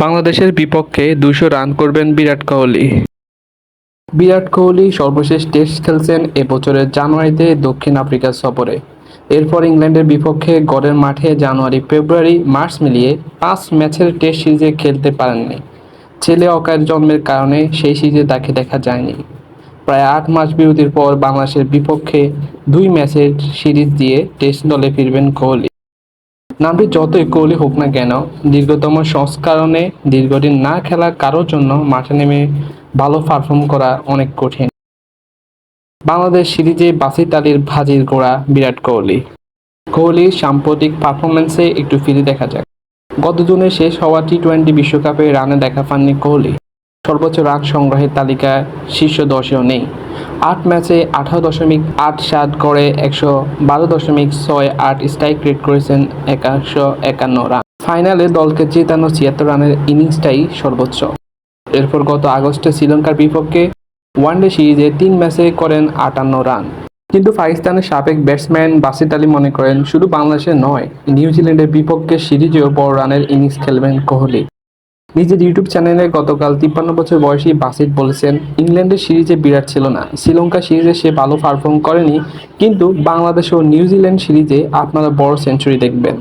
বাংলাদেশের বিপক্ষে 200 রান করবেন বিরাট কোহলি। বিরাট কোহলি সর্বশেষ টেস্ট খেলছেন এবছরের জানুয়ারিতে দক্ষিণ আফ্রিকা সফরে। এরপর ইংল্যান্ডের বিপক্ষে গড়ের মাঠে জানুয়ারি, ফেব্রুয়ারি, মার্চ মিলিয়ে 5 ম্যাচের টেস্ট সিরিজে খেলতে পারেননি। ছেলে অকাল জন্মের কারণে সেই সিরিজে তাকে দেখা যায়নি। প্রায় 8 মাস বিরতির পর বাংলাদেশের বিপক্ষে 2 ম্যাচের সিরিজ দিয়ে টেস্ট দলে ফিরবেন কোহলি। নামটি যতই কোহলি হোক না কেন, দীর্ঘতম সংস্করণে দীর্ঘদিন না খেলা কারোর জন্য মাঠে নেমে ভালো পারফর্ম করা অনেক কঠিন। বাংলাদেশ সিরিজে বাসিত আলীর ভাজির গোড়া বিরাট কোহলি। কোহলির সাম্প্রতিক পারফরম্যান্সে একটু ফিরে দেখা যাক। গত জুনে শেষ হওয়া টি-20 বিশ্বকাপে রানে দেখা পাননি কোহলি। সর্বোচ্চ রান সংগ্রহের তালিকায় শীর্ষ 10এও নেই। 8 ম্যাচে 18.87 গড়ে 112.68 স্ট্রাইক রেট করেছেন 151 রান। ফাইনালে দলকে জেতানো 76 রানের ইনিংসটাই সর্বোচ্চ। এরপর গত আগস্টে শ্রীলঙ্কার বিপক্ষে ওয়ানডে সিরিজে 3 ম্যাচে করেন 58 রান। কিন্তু পাকিস্তানের সাবেক ব্যাটসম্যান বাসিত আলী মনে করেন, শুধু বাংলাদেশে নয়, নিউজিল্যান্ডের বিপক্ষে সিরিজেও বড় রানের ইনিংস খেলবেন কোহলি। নিজের ইউটিউব চ্যানেলে গতকাল 53 বছর বয়সী বাসিত বলেছেন, ইংল্যান্ডের সিরিজে বিরাট ছিল না, শ্রীলঙ্কা সিরিজে সে ভালো পারফর্ম করেনি, কিন্তু বাংলাদেশ ও নিউজিল্যান্ড সিরিজে আপনারা বড় সেঞ্চুরি দেখবেন।